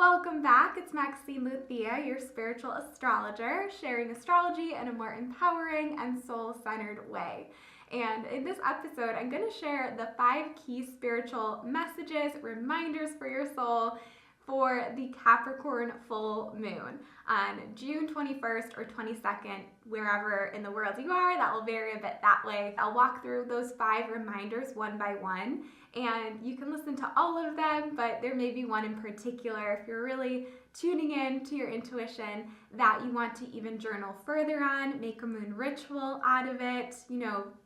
Welcome back. It's Maxine, your spiritual astrologer, sharing astrology in a more empowering and soul-centered way. And in this episode, I'm going to share the 5 key spiritual messages, reminders for your soul for the Capricorn full moon on June 21st or 22nd, wherever in the world you are. That will vary a bit that way. I'll walk through those 5 reminders one by one, and you can listen to all of them, but there may be one in particular if you're really tuning in to your intuition that you want to even journal further on, make a moon ritual out of it,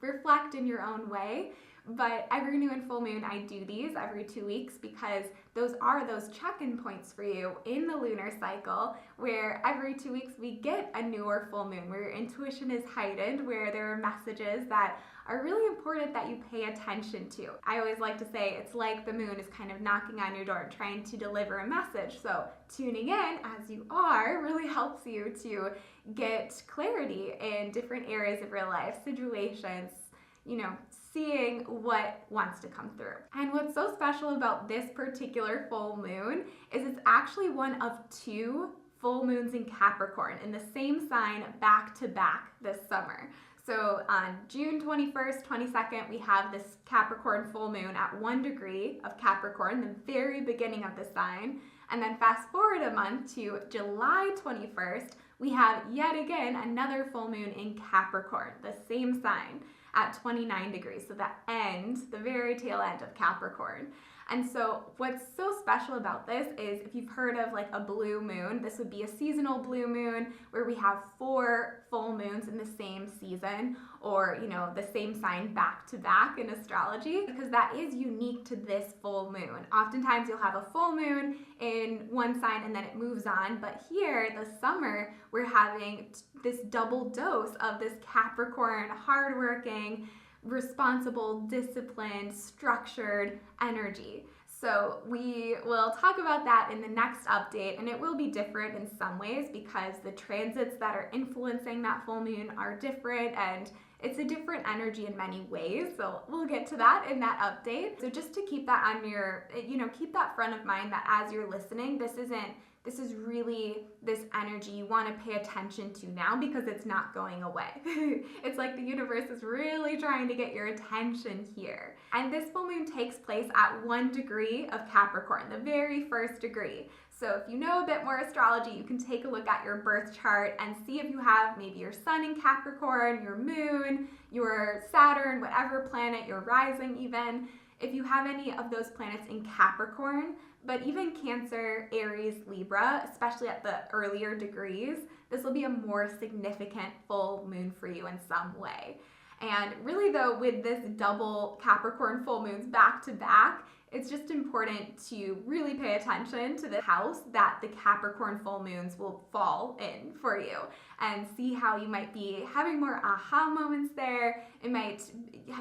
reflect in your own way. But every new and full moon, I do these every 2 weeks because those are those check-in points for you in the lunar cycle, where every 2 weeks we get a new or full moon, where your intuition is heightened, where there are messages that are really important that you pay attention to. I always like to say it's like the moon is kind of knocking on your door and trying to deliver a message. So tuning in as you are really helps you to get clarity in different areas of your life, situations, seeing what wants to come through. And what's so special about this particular full moon is it's actually one of 2 full moons in Capricorn in the same sign back to back this summer. So on June 21st, 22nd, we have this Capricorn full moon at 1 degree of Capricorn, the very beginning of the sign. And then fast forward a month to July 21st, we have yet again another full moon in Capricorn, the same sign, at 29 degrees, so the very tail end of Capricorn. And so what's so special about this is if you've heard of like a blue moon, this would be a seasonal blue moon where we have 4 full moons in the same season, or the same sign back to back in astrology, because that is unique to this full moon. Oftentimes you'll have a full moon in one sign and then it moves on, but here this summer we're having this double dose of this Capricorn hardworking, responsible, disciplined, structured energy. So we will talk about that in the next update, and it will be different in some ways because the transits that are influencing that full moon are different, and it's a different energy in many ways. So we'll get to that in that update. So just to keep that on your, keep that front of mind that as you're listening, this is really this energy you want to pay attention to now because it's not going away. It's like the universe is really trying to get your attention here. And this full moon takes place at 1 degree of Capricorn, the very first degree. So if you know a bit more astrology, you can take a look at your birth chart and see if you have maybe your sun in Capricorn, your moon, your Saturn, whatever planet, your rising even. If you have any of those planets in Capricorn, but even Cancer, Aries, Libra, especially at the earlier degrees, this will be a more significant full moon for you in some way. And really though, with this double Capricorn full moons back to back, it's just important to really pay attention to the house that the Capricorn full moons will fall in for you and see how you might be having more aha moments there. It might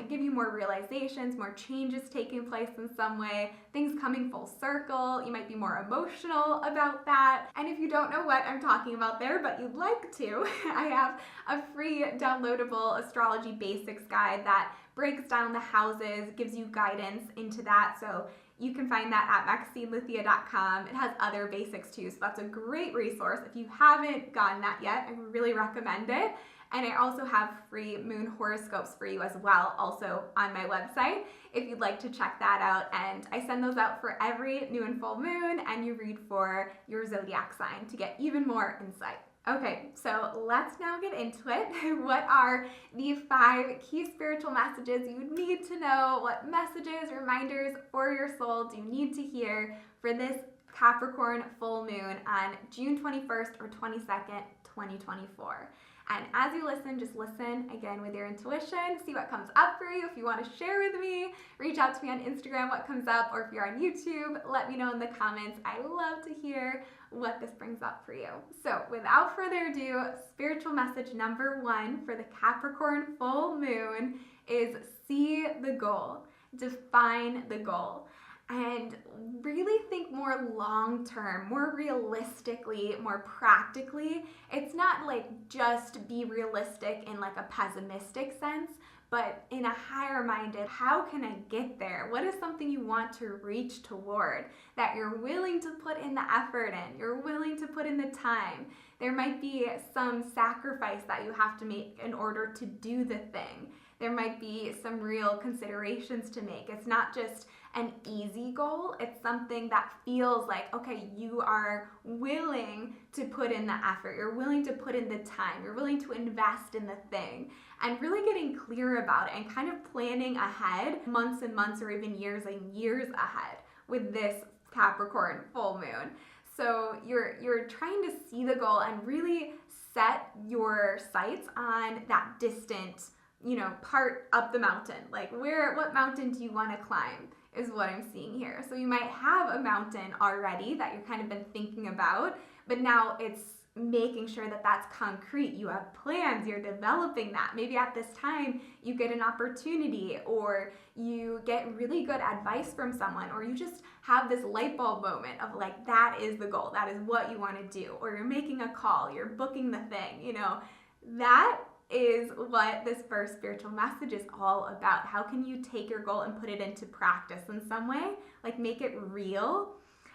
give you more realizations, more changes taking place in some way, things coming full circle. You might be more emotional about that. And if you don't know what I'm talking about there, but you'd like to, I have a free downloadable astrology basics guide that breaks down the houses, gives you guidance into that. So you can find that at MaxineLuthia.com. It has other basics too, so that's a great resource. If you haven't gotten that yet, I really recommend it. And I also have free moon horoscopes for you as well, also on my website, if you'd like to check that out. And I send those out for every new and full moon, and you read for your zodiac sign to get even more insight. Okay, so let's now get into it. What are the 5 key spiritual messages you need to know? What messages, reminders for your soul do you need to hear for this Capricorn full moon on June 21st or 22nd, 2024? And as you listen, just listen again with your intuition, see what comes up for you. If you want to share with me, reach out to me on Instagram what comes up, or if you're on YouTube, let me know in the comments. I love to hear what this brings up for you. So without further ado, spiritual message number 1 for the Capricorn full moon is see the goal, define the goal. And really think more long-term, more realistically, more practically. It's not like just be realistic in like a pessimistic sense, but in a higher minded, how can I get there? What is something you want to reach toward that you're willing to put in the effort in, you're willing to put in the time? There might be some sacrifice that you have to make in order to do the thing. There might be some real considerations to make. It's not just an easy goal. It's something that feels like, okay, you are willing to put in the effort. You're willing to put in the time. You're willing to invest in the thing, and really getting clear about it and kind of planning ahead, months and months or even years and years ahead with this Capricorn full moon. So you're trying to see the goal and really set your sights on that distant, part up the mountain. Like what mountain do you want to climb is what I'm seeing here. So you might have a mountain already that you've kind of been thinking about, but now it's making sure that that's concrete. You have plans, you're developing that. Maybe at this time you get an opportunity, or you get really good advice from someone, or you just have this light bulb moment of like, that is the goal, that is what you want to do, or you're making a call, you're booking the thing, that is what this first spiritual message is all about. How can you take your goal and put it into practice in some way, like make it real?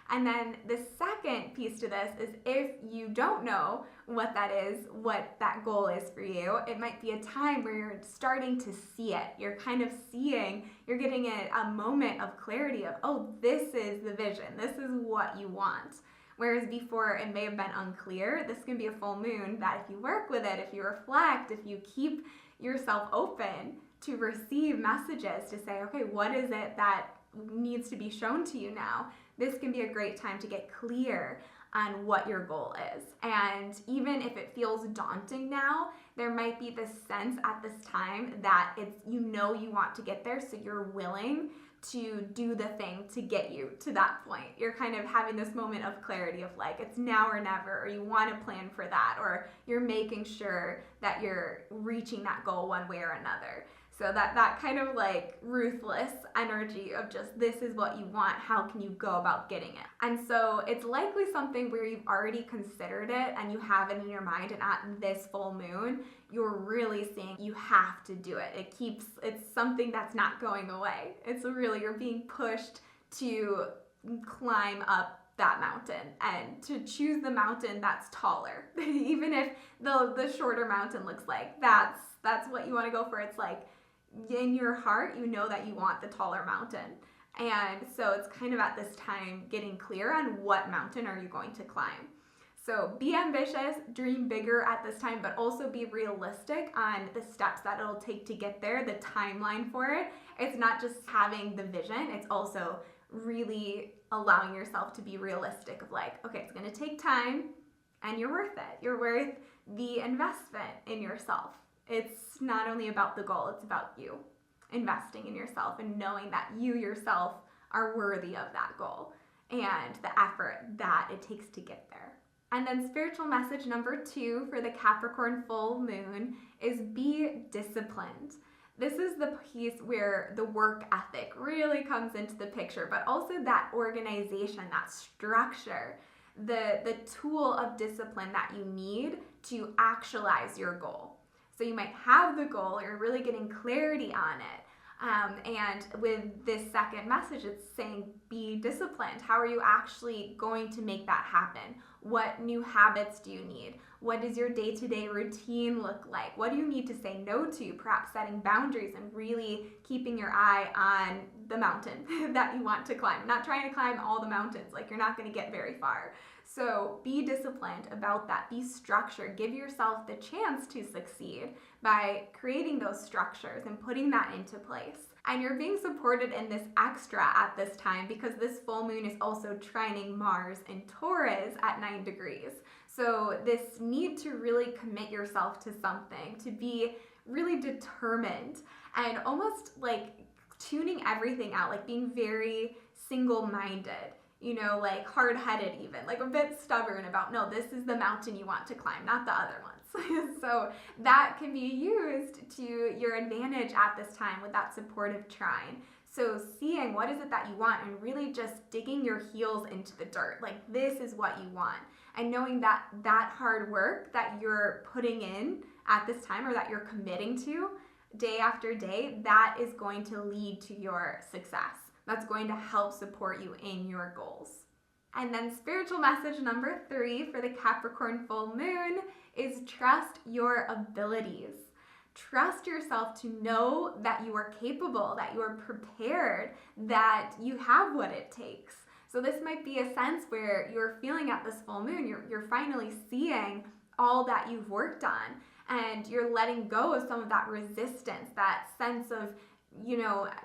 And then the second piece to this is, if you don't know what that is, what that goal is for you, it might be a time where you're starting to see it. You're kind of seeing, you're getting a moment of clarity of, oh, this is the vision. This is what you want. Whereas before it may have been unclear. This can be a full moon that if you work with it, if you reflect, if you keep yourself open to receive messages to say, okay, what is it that needs to be shown to you now? This can be a great time to get clear on what your goal is. And even if it feels daunting now, there might be this sense at this time that it's, you want to get there, so you're willing to do the thing to get you to that point. You're kind of having this moment of clarity of like, it's now or never, or you want to plan for that, or you're making sure that you're reaching that goal one way or another. So that kind of like ruthless energy of just, this is what you want, how can you go about getting it? And so it's likely something where you've already considered it and you have it in your mind, and at this full moon, you're really seeing you have to do it. It's something that's not going away. It's really, you're being pushed to climb up that mountain and to choose the mountain that's taller. Even if the shorter mountain looks like that's what you want to go for. It's like, in your heart, you know that you want the taller mountain. And so it's kind of at this time getting clear on what mountain are you going to climb. So be ambitious, dream bigger at this time, but also be realistic on the steps that it'll take to get there, the timeline for it. It's not just having the vision, it's also really allowing yourself to be realistic of like, okay, it's going to take time and you're worth it. You're worth the investment in yourself. It's not only about the goal, it's about you investing in yourself and knowing that you yourself are worthy of that goal and the effort that it takes to get there. And then spiritual message number 2 for the Capricorn full moon is be disciplined. This is the piece where the work ethic really comes into the picture, but also that organization, that structure, the tool of discipline that you need to actualize your goal. So you might have the goal, you're really getting clarity on it. And with this second message, it's saying be disciplined. How are you actually going to make that happen? What new habits do you need? What does your day-to-day routine look like? What do you need to say no to? Perhaps setting boundaries and really keeping your eye on the mountain that you want to climb. Not trying to climb all the mountains, like you're not going to get very far. So be disciplined about that. Be structured. Give yourself the chance to succeed by creating those structures and putting that into place. And you're being supported in this extra at this time because this full moon is also trining Mars in Taurus at 9 degrees. So this need to really commit yourself to something, to be really determined and almost like tuning everything out, like being very single-minded. Like hard-headed even, like a bit stubborn about, no, this is the mountain you want to climb, not the other ones. So that can be used to your advantage at this time with that supportive trine. So seeing what is it that you want and really just digging your heels into the dirt, like this is what you want. And knowing that that hard work that you're putting in at this time or that you're committing to, day after day, that is going to lead to your success. That's going to help support you in your goals. And then spiritual message number 3 for the Capricorn full moon is trust your abilities. Trust yourself to know that you are capable, that you are prepared, that you have what it takes. So this might be a sense where you're feeling at this full moon, you're finally seeing all that you've worked on, and you're letting go of some of that resistance, that sense of,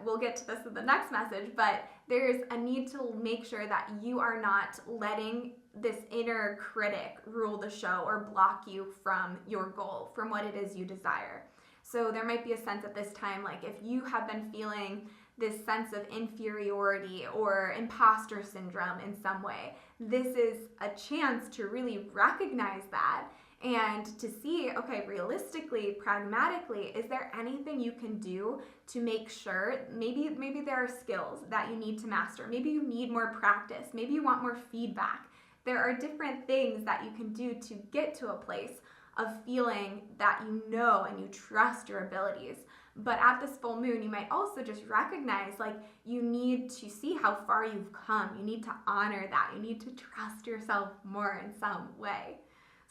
we'll get to this in the next message, but there's a need to make sure that you are not letting this inner critic rule the show or block you from your goal, from what it is you desire. So there might be a sense at this time, like if you have been feeling this sense of inferiority or imposter syndrome in some way, this is a chance to really recognize that and to see, okay, realistically, pragmatically, is there anything you can do to make sure, maybe there are skills that you need to master, maybe you need more practice, maybe you want more feedback. There are different things that you can do to get to a place of feeling that you know and you trust your abilities. But at this full moon, you might also just recognize, like, you need to see how far you've come. You need to honor that. You need to trust yourself more in some way.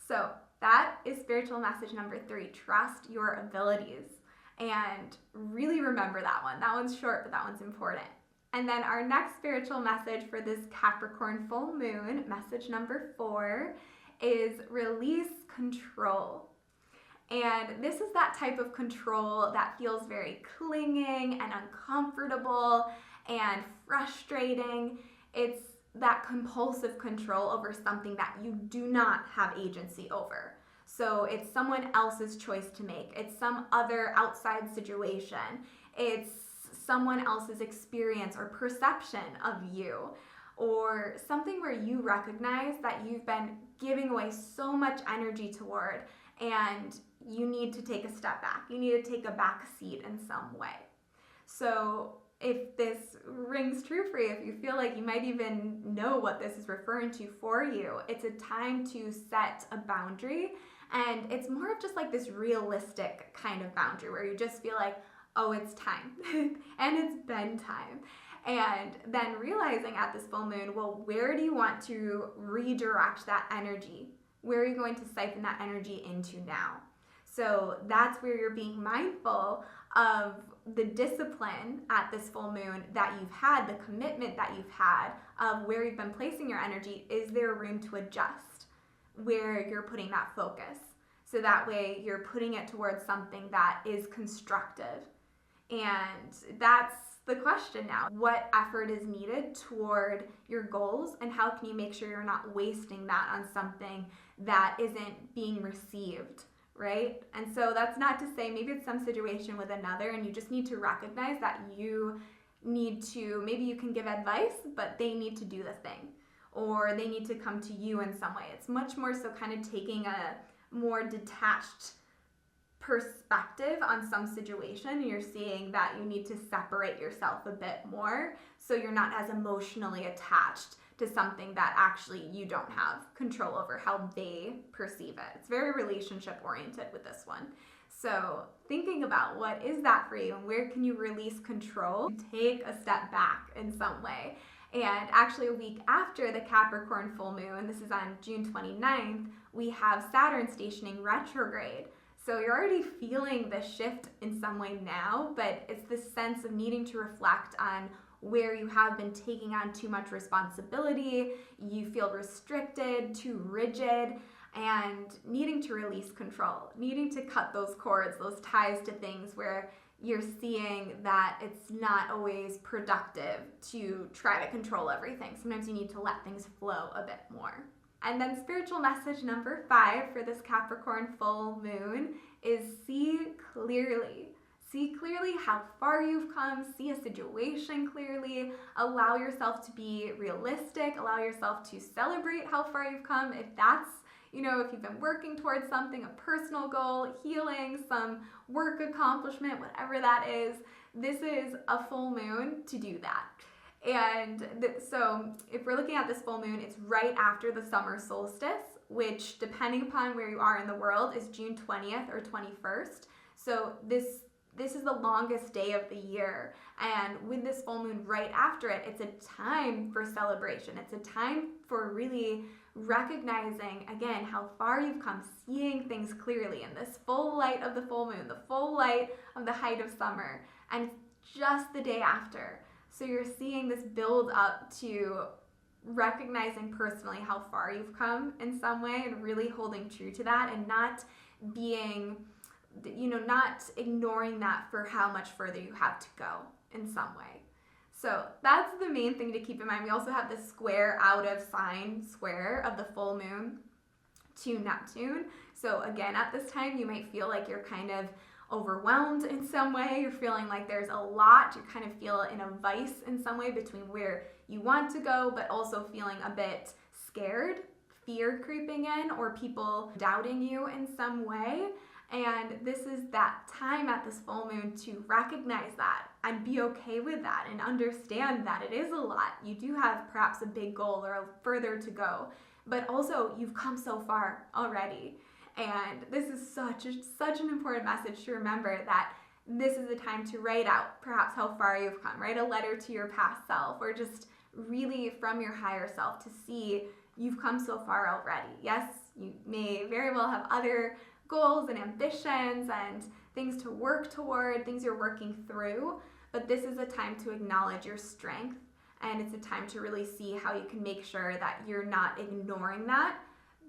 So that is spiritual message number 3, trust your abilities. And really remember that one. That one's short, but that one's important. And then our next spiritual message for this Capricorn full moon, message number 4, is release control. And this is that type of control that feels very clinging and uncomfortable and frustrating. It's that compulsive control over something that you do not have agency over. So it's someone else's choice to make. It's some other outside situation. It's someone else's experience or perception of you, or something where you recognize that you've been giving away so much energy toward, and you need to take a step back. You need to take a back seat in some way. So if this rings true for you, if you feel like you might even know what this is referring to for you, it's a time to set a boundary. And it's more of just like this realistic kind of boundary where you just feel like, oh, it's time and it's been time. And then realizing at this full moon, well, where do you want to redirect that energy? Where are you going to siphon that energy into now? So that's where you're being mindful of the discipline at this full moon that you've had, the commitment that you've had of where you've been placing your energy. Is there room to adjust where you're putting that focus? So that way you're putting it towards something that is constructive. And that's the question now. What effort is needed toward your goals, and how can you make sure you're not wasting that on something that isn't being received, right? And so that's not to say maybe it's some situation with another and you just need to recognize that you need to, maybe you can give advice, but they need to do the thing, or they need to come to you in some way. It's much more so kind of taking a more detached perspective on some situation, and you're seeing that you need to separate yourself a bit more so you're not as emotionally attached to something that actually you don't have control over how they perceive it. It's very relationship oriented with this one. So thinking about what is that for you and where can you release control, take a step back in some way. And actually a week after the Capricorn full moon, this is on June 29th, we have Saturn stationing retrograde. So you're already feeling the shift in some way now, but it's this sense of needing to reflect on where you have been taking on too much responsibility, you feel restricted, too rigid, and needing to release control, needing to cut those cords, those ties to things where you're seeing that it's not always productive to try to control everything. Sometimes you need to let things flow a bit more. And then spiritual message number 5 for this Capricorn full moon is see clearly. See clearly how far you've come, see a situation clearly, allow yourself to be realistic, allow yourself to celebrate how far you've come. If that's, if you've been working towards something, a personal goal, healing, some work accomplishment, whatever that is, this is a full moon to do that. And so if we're looking at this full moon, it's right after the summer solstice, which depending upon where you are in the world is June 20th or 21st. So this this is the longest day of the year. And with this full moon right after it, it's a time for celebration. It's a time for really recognizing, again, how far you've come, seeing things clearly in this full light of the full moon, the full light of the height of summer. And it's just the day after. So you're seeing this build up to recognizing personally how far you've come in some way and really holding true to that and not being, not ignoring that for how much further you have to go in some way. So that's the main thing to keep in mind. We also have the square out of sign square of the full moon to Neptune. So again, at this time, you might feel like you're kind of overwhelmed in some way. You're feeling like there's a lot. You kind of feel in a vice in some way between where you want to go, but also feeling a bit scared, fear creeping in, or people doubting you in some way. And this is that time at this full moon to recognize that and be okay with that and understand that it is a lot. You do have perhaps a big goal or further to go, but also you've come so far already. And this is such an important message to remember, that this is the time to write out perhaps how far you've come. Write a letter to your past self, or just really from your higher self to see you've come so far already. Yes, you may very well have other goals and ambitions and things to work toward, things you're working through, but this is a time to acknowledge your strength, and it's a time to really see how you can make sure that you're not ignoring that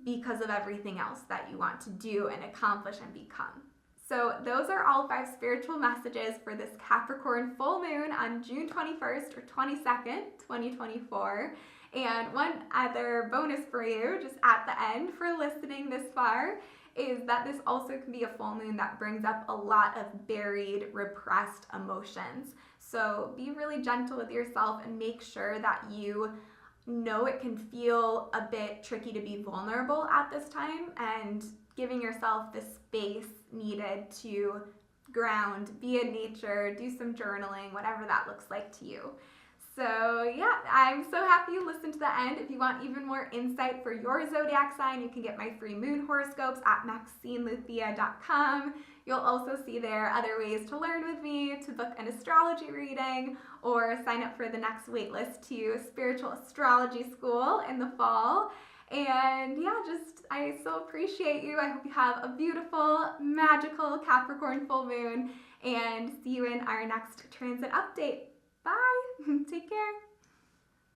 because of everything else that you want to do and accomplish and become. So those are all 5 spiritual messages for this Capricorn full moon on June 21st or 22nd, 2024. And one other bonus for you, just at the end for listening this far, is that this also can be a full moon that brings up a lot of buried, repressed emotions. So be really gentle with yourself and make sure that you know it can feel a bit tricky to be vulnerable at this time, and giving yourself the space needed to ground, be in nature, do some journaling, whatever that looks like to you. So yeah, I'm so happy you listened to the end. If you want even more insight for your zodiac sign, you can get my free moon horoscopes at MaxineLuthia.com. You'll also see there other ways to learn with me, to book an astrology reading, or sign up for the next waitlist to Spiritual Astrology School in the fall. And yeah, I so appreciate you. I hope you have a beautiful, magical Capricorn full moon, and see you in our next transit update. Bye. Take care.